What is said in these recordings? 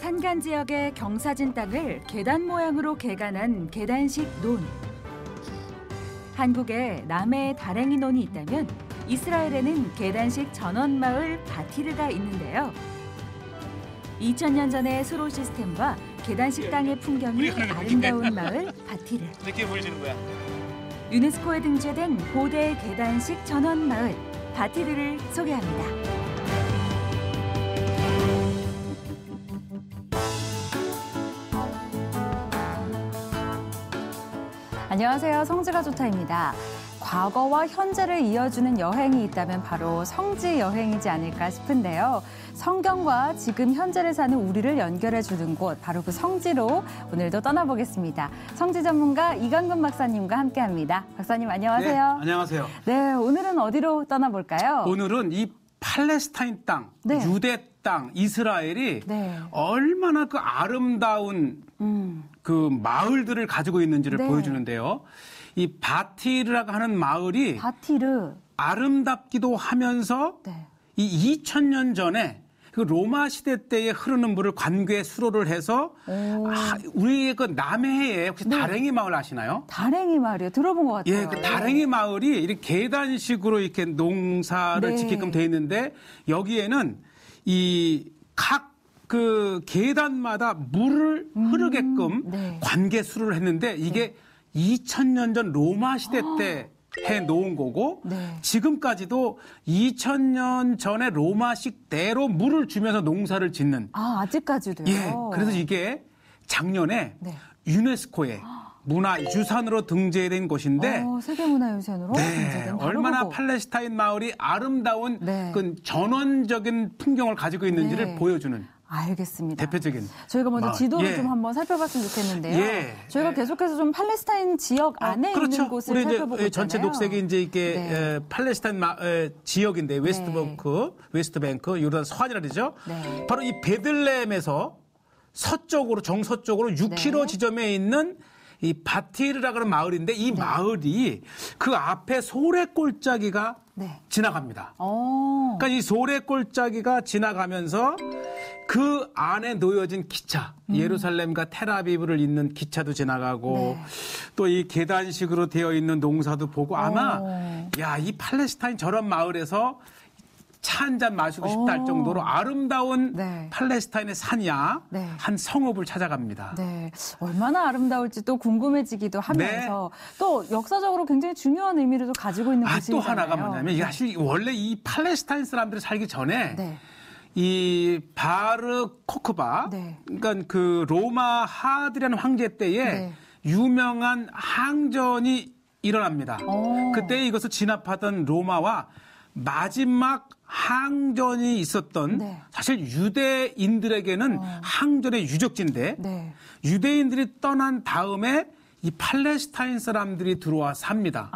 산간 지역의 경사진 땅을 계단 모양으로 개간한 계단식 논. 한국에 남해에 다랭이 논이 있다면 이스라엘에는 계단식 전원마을 바티르가 있는데요. 2000년 전의 수로 시스템과 계단식 땅의 풍경이 아름다운 마을 바티르. 느낌 보여주는 거야. 유네스코에 등재된 고대 계단식 전원마을 바티르를 소개합니다. 안녕하세요. 성지가 좋다입니다. 과거와 현재를 이어주는 여행이 있다면 바로 성지 여행이지 않을까 싶은데요. 성경과 지금 현재를 사는 우리를 연결해주는 곳, 바로 그 성지로 오늘도 떠나보겠습니다. 성지 전문가 이강근 박사님과 함께합니다. 박사님 안녕하세요. 네, 안녕하세요. 네, 오늘은 어디로 떠나볼까요? 오늘은 이 팔레스타인 땅, 네. 유대 땅, 이스라엘이 네. 얼마나 그 아름다운 그 마을들을 가지고 있는지를 네. 보여주는데요. 이 바티르라고 하는 마을이 바티르. 아름답기도 하면서 네. 이 2000년 전에 그 로마 시대 때에 흐르는 물을 관괴 수로를 해서 우리의 그 남해에 혹시 네. 다랭이 마을 아시나요? 다랭이 마을이요. 들어본 것 같아요. 예, 그 다랭이 마을이 이렇게 계단식으로 이렇게 농사를 네. 짓게끔 돼 있는데 여기에는 이 각 그 계단마다 물을 흐르게끔 네. 관계수를 했는데 이게 2000년 전 로마 시대 때 해 놓은 거고 네. 지금까지도 2000년 전에 로마식대로 물을 주면서 농사를 짓는 아직까지도요? 예, 그래서 이게 작년에 네. 유네스코에 문화유산으로 등재된 곳인데 세계문화유산으로 네, 등재된 바로 얼마나 그곳. 팔레스타인 마을이 아름다운 네. 그 전원적인 풍경을 가지고 있는지를 네. 보여주는 알겠습니다. 대표적인 저희가 먼저 마을. 지도를 예. 좀 한번 살펴봤으면 좋겠는데요. 예. 저희가 계속해서 좀 팔레스타인 지역 안에 그렇죠. 있는 곳을 우리 살펴보고 이제 전체 있잖아요. 녹색이 이제 이게 네. 팔레스타인 지역인데 웨스트뱅크, 요르단 서안이라 그러죠. 네. 바로 이 베들레헴에서 서쪽으로 정서쪽으로 6km 네. 지점에 있는 이 바티르라고 하는 마을인데 이 마을이 그 앞에 소래골짜기가 네. 지나갑니다. 어. 그러니까 이 소래골짜기가 지나가면서 그 안에 놓여진 기차, 예루살렘과 텔아비브를 잇는 기차도 지나가고 네. 또 이 계단식으로 되어 있는 농사도 보고 아마 야, 이 팔레스타인 저런 마을에서 차 한 잔 마시고 싶다 할 정도로 아름다운 네. 팔레스타인의 산이야 네. 한 성읍을 찾아갑니다. 네, 얼마나 아름다울지 또 궁금해지기도 하면서 또 역사적으로 굉장히 중요한 의미를 또 가지고 있는 곳이잖아요. 또 하나가 뭐냐면 이게 사실 원래 이 팔레스타인 사람들이 살기 전에 네. 이 바르 코크바, 네. 그러니까 그 로마 하드리안 황제 때에 네. 유명한 항전이 일어납니다. 그때 이것을 진압하던 로마와 마지막 항전이 있었던 네. 사실 유대인들에게는 항전의 유적지인데 네. 유대인들이 떠난 다음에 이 팔레스타인 사람들이 들어와 삽니다.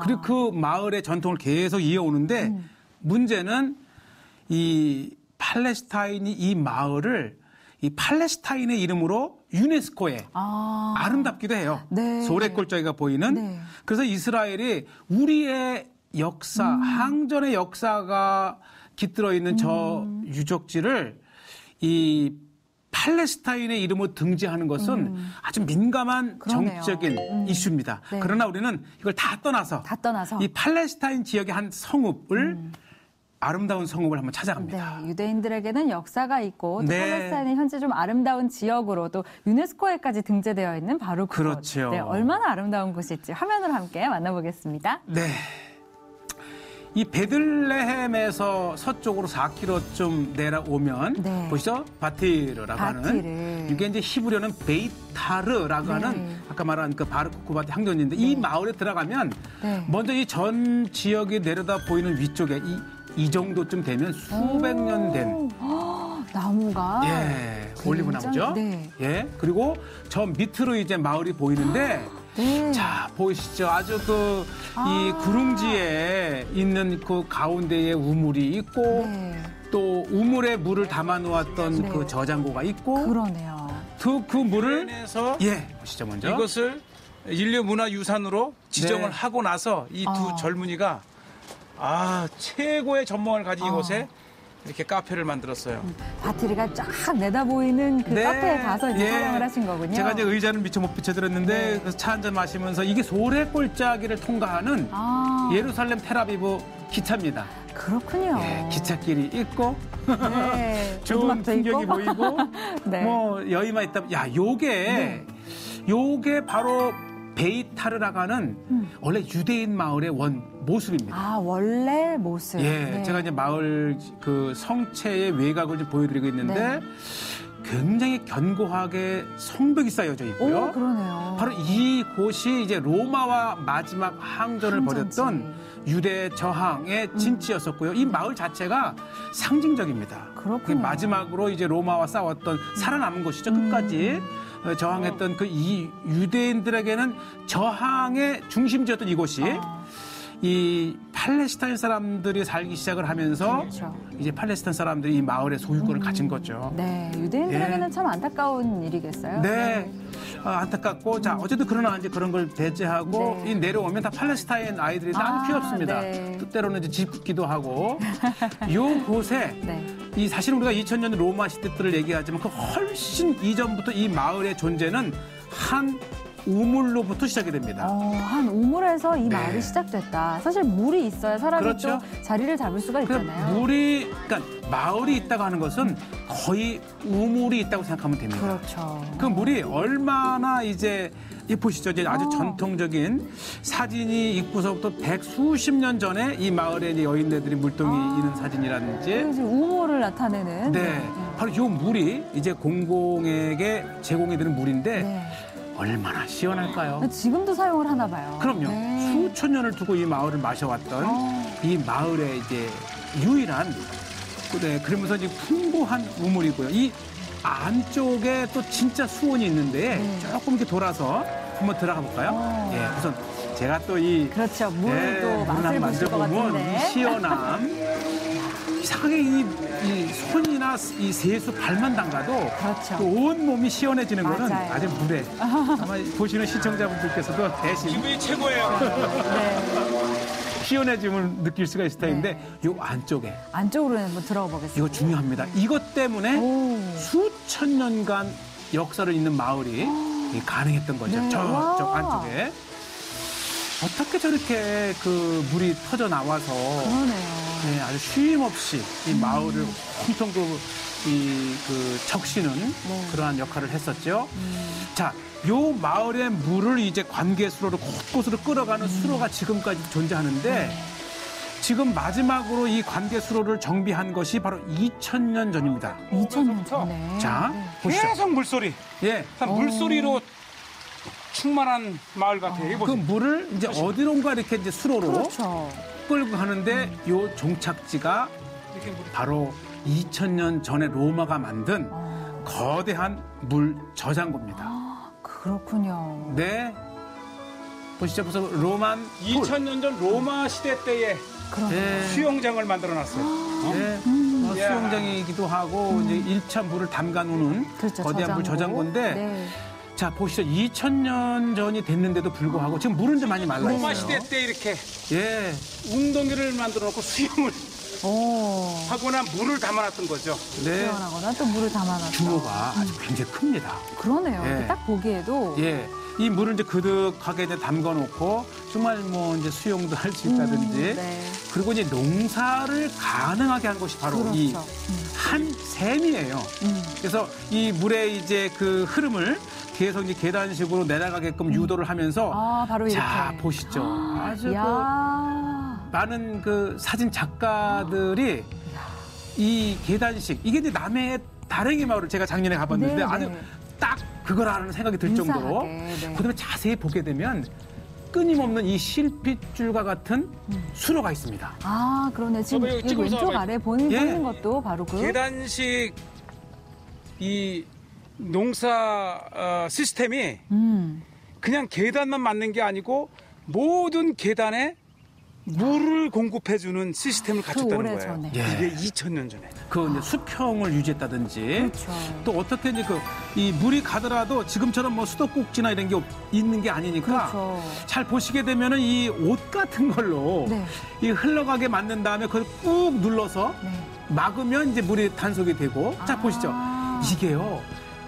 그리고 그 마을의 전통을 계속 이어오는데 문제는 이 팔레스타인이 이 마을을 이 팔레스타인의 이름으로 유네스코에 아름답기도 해요. 네. 소래골짜기가 보이는. 네. 그래서 이스라엘이 우리의 역사, 항전의 역사가 깃들어 있는 저 유적지를 이 팔레스타인의 이름으로 등재하는 것은 아주 민감한 그러네요. 정치적인 이슈입니다. 네. 그러나 우리는 이걸 다 떠나서 이 팔레스타인 지역의 한 성읍을 아름다운 성읍을 한번 찾아갑니다. 네, 유대인들에게는 역사가 있고 또 네. 팔레스타인이 현재 좀 아름다운 지역으로 또 유네스코에까지 등재되어 있는 바로 그곳. 그렇죠. 네, 얼마나 아름다운 곳일지 화면으로 함께 만나보겠습니다. 네. 이 베들레헴에서 서쪽으로 4km쯤 내려오면 네. 보시죠? 바티르라고 하는 이게 이제 히브리어는 베이타르라고 하는 아까 말한 그 바르코크바티 항전인데 이 마을에 들어가면 먼저 이 전 지역이 내려다 보이는 위쪽에 이 정도쯤 되면 수백 년 된 나무가 올리브 나무죠. 네. 예. 그리고 저 밑으로 이제 마을이 보이는데 네. 자, 보이시죠? 아주 이 구릉지에 있는 그 가운데에 우물이 있고 또 우물에 물을 담아 놓았던 그 저장고가 있고 그러네요. 그 물을 해서 보시죠 먼저. 이것을 인류문화유산으로 지정을 하고 나서 이 두 젊은이가 최고의 전망을 가진 이곳에 이렇게 카페를 만들었어요. 바티리가 쫙 내다 보이는 그 네. 카페에 가서 이제 예. 촬영을 하신 거군요. 제가 이제 의자는 미처 못 비춰드렸는데 네. 그래서 차 한잔 마시면서 이게 소래골짜기를 통과하는 아, 예루살렘 텔아비브 기차입니다. 그렇군요. 예, 기찻길이 있고 네. 좋은 조그맣게 풍경이 있고. 보이고 네. 뭐 여의만 있다. 야, 요게 바로 베이타르라고 하는 원래 유대인 마을의 원 모습입니다. 아, 원래 모습. 예, 네. 제가 이제 마을 그 성체의 외곽을 좀 보여드리고 있는데 네. 굉장히 견고하게 성벽이 쌓여져 있고요. 오, 그러네요. 바로 이곳이 이제 로마와 마지막 항전을 항전지. 벌였던 유대 저항의 진지였었고요. 이 마을 자체가 상징적입니다. 그렇군요. 마지막으로 이제 로마와 싸웠던 살아남은 곳이죠. 끝까지 저항했던 그 이 유대인들에게는 저항의 중심지였던 이곳이 이 팔레스타인 사람들이 살기 시작을 하면서 그렇죠. 이제 팔레스타인 사람들이 이 마을의 소유권을 가진 거죠. 네, 유대인들에게는 예. 참 안타까운 일이겠어요. 네. 안타깝고 자 어쨌든 그러나 이제 그런 걸 배제하고 네. 이 내려오면 다 팔레스타인 아이들이 다 필요 없습니다. 네. 때로는 이제 집 굽기도 하고 요 곳에 네. 이 사실 우리가 2000년 로마 시대 때를 얘기하지만 그 훨씬 이전부터 이 마을의 존재는 한 우물로부터 시작이 됩니다. 한 우물에서 이 네. 마을이 시작됐다. 사실 물이 있어야 사람이 그렇죠. 또 자리를 잡을 수가 있잖아요. 그러니까 마을이 있다고 하는 것은 거의 우물이 있다고 생각하면 됩니다. 그렇죠. 그 물이 얼마나 이제 이 보시죠. 이제 아주 전통적인 사진이 있고서부터 백수십 년 전에 이 마을에 이제 여인네들이 물동이 있는 사진이라든지 그래서 우물을 나타내는. 네. 바로 이 물이 이제 공공에게 제공이 되는 물인데 네. 얼마나 시원할까요? 지금도 사용을 하나 봐요. 그럼요. 네. 수천 년을 두고 이 마을을 마셔왔던 이 마을의 이제 유일한 그러면서 이제 풍부한 우물이고요. 이 안쪽에 또 진짜 수온이 있는데 네. 조금 이렇게 돌아서 한번 들어가 볼까요? 예, 우선 제가 또 이 그렇죠. 물도 물을 맛을 한번 보실 것 만져보면 같은데. 이 시원함 이상하게 이 손이나 이 세수 발만 담가도 그렇죠. 또 온 몸이 시원해지는 거는 맞아요. 아주 물에 아마 보시는 시청자분들께서도 대신 기분이 최고예요. 네. 시원해짐을 느낄 수가 있을 텐데 이 안쪽에 안쪽으로 한번 들어가 보겠습니다. 이거 중요합니다. 이것 때문에 오. 수천 년간 역사를 잇는 마을이 가능했던 거죠. 네. 저쪽 와. 안쪽에 어떻게 저렇게 그 물이 터져 나와서 그러네요. 네, 아주 쉼 없이 이 마을을 엄청 그 적시는 그러한 역할을 했었죠. 자, 요 마을의 물을 이제 관계 수로로 곳곳으로 끌어가는 수로가 지금까지 존재하는데 지금 마지막으로 이 관계 수로를 정비한 것이 바로 2000년 전입니다. 2000년 전에. 자, 보시죠. 계속 물소리. 예. 물소리로 충만한 마을 같아요. 그 물을 이제 어디론가 이렇게 이제 수로로 그렇죠. 끌고 가는데 요 종착지가 이렇게 물이 바로 2000년 전에 로마가 만든 거대한 물 저장고입니다. 그렇군요. 네. 보시죠. 그래서 로만 풀. 2000년 전 로마 시대 때에 네. 수영장을 만들어 놨어요. 네. 수영장이기도 하고 이제 1차 물을 담가 놓는 그렇죠. 거대한 물 저장고인데 네. 자, 보시죠. 2000년 전이 됐는데도 불구하고 지금 물은 좀 많이 말라 있어요. 로마 시대 때 이렇게 예. 웅덩이를 만들어 놓고 수영을 오. 하거나 물을 담아놨던 거죠. 네. 시원하거나 또 물을 담아놨죠. 규모가 아주 굉장히 큽니다. 그러네요. 예. 딱 보기에도. 예. 이 물을 이제 그득하게 이제 담가 놓고 정말 뭐 이제 수영도 할 수 있다든지 네. 그리고 이제 농사를 가능하게 한 것이 바로 그렇죠. 이 한 샘이에요. 그래서 이 물의 이제 그 흐름을 계속 이제 계단식으로 내려가게끔 유도를 하면서 아, 바로 이렇게. 자, 보시죠. 아주 그 이야. 많은 그 사진 작가들이 이 계단식 이게 이제 남해의 다랭이 마을을 제가 작년에 가봤는데 네, 아주 네. 딱 그거라는 생각이 들 정도로 네. 그다음에 자세히 보게 되면 끊임없는 이 실핏줄과 같은 수로가 있습니다. 아, 그러네. 지금 여기 여기 찍으면서 왼쪽 봐봐요. 아래 보는 예. 것도 바로 그. 계단식 이 농사 시스템이 음. 그냥 계단만 맞는 게 아니고 모든 계단에 물을 공급해주는 시스템을 갖췄다는 거예요. 오래전에. 예. 이게 2000년 전에. 그 이제 수평을 유지했다든지 그렇죠. 또 어떻게 이제 이 물이 가더라도 지금처럼 뭐 수도꼭지나 이런 게 있는 게 아니니까 그렇죠. 잘 보시게 되면은 이 옷 같은 걸로 네. 이 흘러가게 만든 다음에 그걸 꾹 눌러서 네. 막으면 이제 물이 단속이 되고 자 보시죠. 이게요.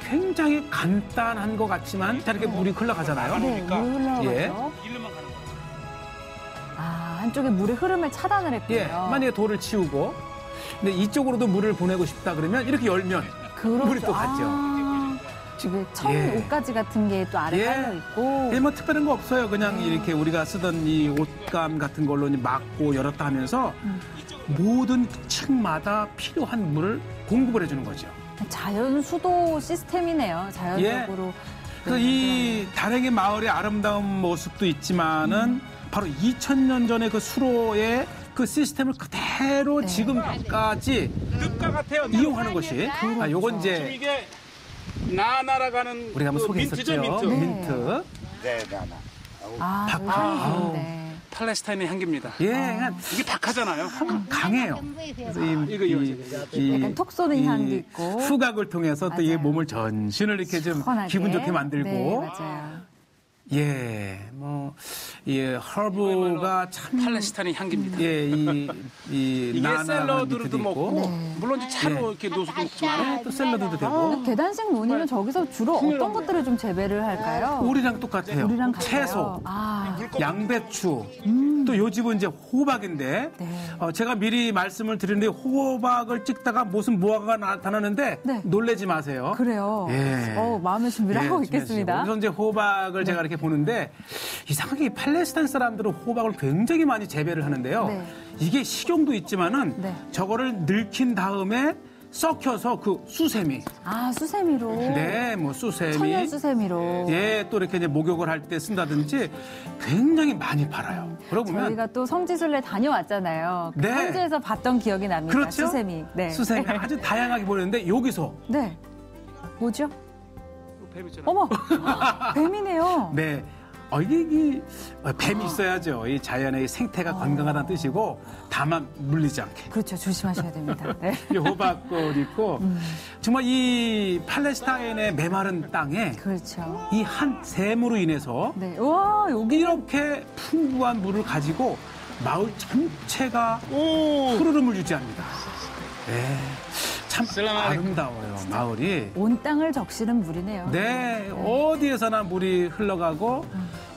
굉장히 간단한 것 같지만 자 이렇게 물이 흘러가잖아요. 네, 물 흘러가죠. 예. 일로만 가는 거예요. 한쪽에 물의 흐름을 차단을 했군요. 예, 만약에 돌을 치우고 근데 이쪽으로도 물을 보내고 싶다 그러면 이렇게 열면 그렇죠. 물이 또 갔죠. 지금 천 예. 옷가지 같은 게 또 아래 예. 깔려 있고. 예, 뭐 특별한 거 없어요. 그냥 이렇게 우리가 쓰던 이 옷감 같은 걸로 이제 막고 열었다 하면서 모든 층마다 필요한 물을 공급을 해주는 거죠. 자연 수도 시스템이네요. 자연적으로. 그래서 이 다랭이 마을의 아름다운 모습도 있지만은 바로 2000년 전에 그 수로의 그 시스템을 그대로 지금까지 늪가 같아요. 이용하는 것이 요건 지금 이제 이게 나나라가는 우리가 한번 그 민트죠, 소개했었죠. 민트. 민트. 네, 나나. 여기 아우. 좋은데. 팔레스타인의 향기입니다. 예, 그냥 이게 박하잖아요. 강해요. 그래서 약간 톡 쏘는 향도 있고. 후각을 통해서 또 이 맞아요. 몸을 전신을 이렇게 좀 시원하게. 기분 좋게 만들고. 네, 맞아요. 예, 뭐, 예, 허브가 참. 팔레스타인의 향기입니다. 예, 이 이게 나나 샐러드로도 밑에도 먹고 있고. 물론 이제 차로 이렇게 놓아서도 먹지만 또 샐러드도 되고. 계단식 논이면 저기서 주로 어떤 것들을 좀 재배를 할까요? 우리랑 똑같아요. 우리랑 같아요. 채소, 양배추, 또 요즘은 이제 호박인데, 네. 제가 미리 말씀을 드리는데 호박을 찍다가 무슨 무화과가 나타나는데 네. 놀라지 마세요. 그래요. 예. 마음의 준비를 하고 있겠습니다. 그래서 이제 호박을 제가 이렇게 보는데 이상하게 이 팔레스타인 사람들은 호박을 굉장히 많이 재배를 하는데요. 네. 이게 식용도 있지만은 네. 저거를 늙힌 다음에 썩혀서 그 수세미, 수세미로. 네, 뭐 수세미, 천연 수세미로. 예, 또 이렇게 이제 목욕을 할 때 쓴다든지 굉장히 많이 팔아요. 그러고 보면 저희가 또 성지순례 다녀왔잖아요. 네. 현지에서 봤던 기억이 납니다. 그렇죠? 수세미. 네. 수세미 아주 다양하게 보이는데 여기서 네. 뭐죠? 뱀 있잖아요. 어머, 뱀이네요. 네. 이게 뱀이 있어야죠. 이 자연의 생태가 건강하다는 뜻이고 다만 물리지 않게. 그렇죠. 조심하셔야 됩니다. 네. 이 호박꽃 있고 정말 이 팔레스타인의 메마른 땅에 그렇죠. 이 한 샘으로 인해서 네. 와, 여기 이렇게 풍부한 물을 가지고 마을 전체가 흐르름을 유지합니다. 네. 참 아름다워요, 마을이. 온 땅을 적시는 물이네요. 네, 어디에서나 물이 흘러가고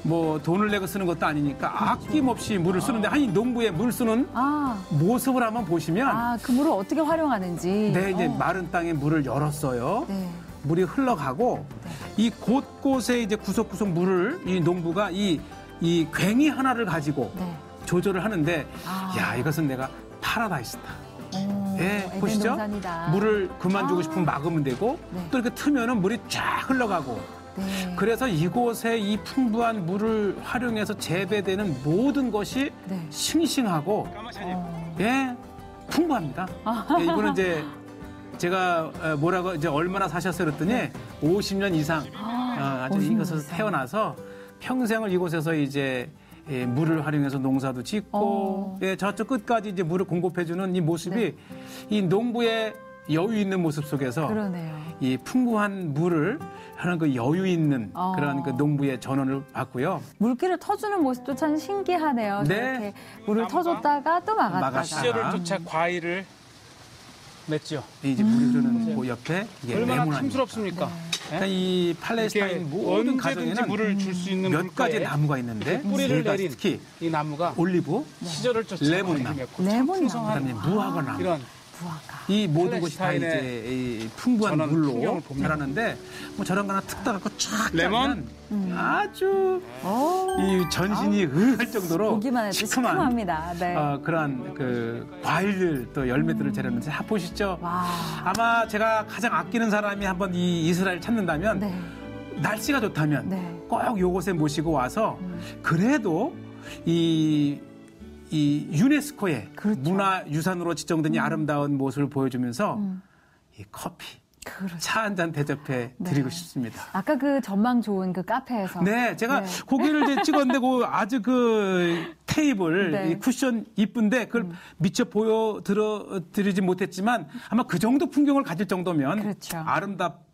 뭐 돈을 내고 쓰는 것도 아니니까 아낌없이 물을 쓰는데 이 농부의 물 쓰는 모습을 한번 보시면 그 물을 어떻게 활용하는지. 네, 이제 마른 땅에 물을 열었어요. 네. 물이 흘러가고 이 곳곳에 이제 구석구석 물을 이 농부가 이 괭이 하나를 가지고 네. 조절을 하는데 야, 이것은 내가 파라다이스다. 예, 에덴 보시죠? 동산이다. 물을 그만 주고 싶으면 막으면 되고 네. 또 이렇게 트면은 물이 쫙 흘러가고 네. 그래서 이곳에 이 풍부한 물을 활용해서 재배되는 모든 것이 네. 싱싱하고 까마샤님. 예, 풍부합니다. 예, 이분은 이제 제가 뭐라고 이제 얼마나 사셨어요 그랬더니 50년 이상 아주 50년 이곳에서 이상. 태어나서 평생을 이곳에서 이제 물을 활용해서 농사도 짓고 저쪽 끝까지 이제 물을 공급해주는 이 모습이 이 농부의 여유 있는 모습 속에서 그러네요. 이 풍부한 물을 하는 그 여유 있는 그런 그 농부의 전원을 봤고요. 물길을 터주는 모습도 참 신기하네요. 네. 이렇게 물을 터줬다가 또 막았다가. 막았다가. 시절을 쫓아 과일을 맺죠. 이제 물이 흐르는 그 옆에 이게 얼마나 레몬 탐스럽습니까? 그러니까 이 팔레스타인 모든 언제든지 가정에는 물을 줄 수 있는 몇 가지 물가에 나무가 있는데 뿌리를 세 가지 내린 특히 이 나무가 올리브, 시절을 쫓아 레몬나무. 과일을 맺고 레몬나무. 풍성한 그다음에 무화과 나무. 이런 무화과. 이 모든 것이 다 팔레스타인의 이제 이 풍부한 저는 물로 풍경을 봅니다. 자라는데 뭐 저런 거 하나 툭 따갖고 쫙 레몬? 짜면 아주 오, 이 전신이 의할 정도로 보기만 해도 시큼한 시큼합니다. 네. 그러한 그 과일들 또 열매들을 재렸는데 보시죠. 와. 아마 제가 가장 아끼는 사람이 한번 이 이스라엘 찾는다면 네. 날씨가 좋다면 네. 꼭 요곳에 모시고 와서 그래도 이 유네스코의 그렇죠. 문화유산으로 지정된 이 아름다운 모습을 보여주면서 이 커피, 그렇죠. 차 한 잔 대접해 드리고 싶습니다. 아까 그 전망 좋은 그 카페에서. 네, 제가 네. 고기를 이제 찍었는데 그 아주 그 테이블, 네. 이 쿠션 이쁜데 그걸 미처 보여드리지 못했지만 아마 그 정도 풍경을 가질 정도면 그렇죠.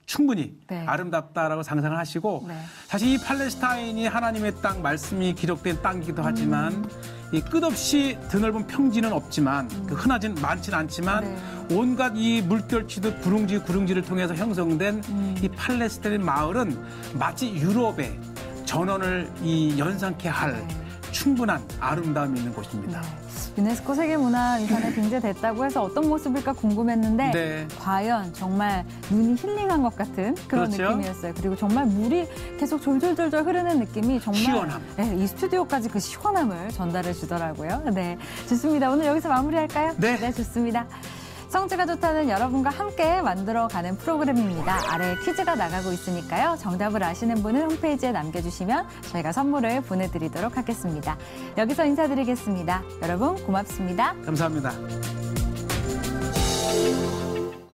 충분히 네. 아름답다라고 상상을 하시고 네. 사실 이 팔레스타인이 하나님의 땅 말씀이 기록된 땅이기도 하지만 이 끝없이 드넓은 평지는 없지만 흔하진 많지는 않지만 네. 온갖 이 물결치듯 구릉지를 통해서 형성된 이 팔레스타인 마을은 마치 유럽의 전원을 이 연상케 할 네. 충분한 아름다움이 있는 곳입니다. 유네스코 세계문화유산에 등재됐다고 해서 어떤 모습일까 궁금했는데 네. 과연 정말 눈이 힐링한 것 같은 그런 그렇죠. 느낌이었어요. 그리고 정말 물이 계속 졸졸졸졸 흐르는 느낌이 정말 시원함. 네, 이 스튜디오까지 그 시원함을 전달해 주더라고요. 네, 좋습니다. 오늘 여기서 마무리할까요? 네. 좋습니다. 성지가 좋다는 여러분과 함께 만들어가는 프로그램입니다. 아래에 퀴즈가 나가고 있으니까요. 정답을 아시는 분은 홈페이지에 남겨주시면 저희가 선물을 보내드리도록 하겠습니다. 여기서 인사드리겠습니다. 여러분 고맙습니다. 감사합니다.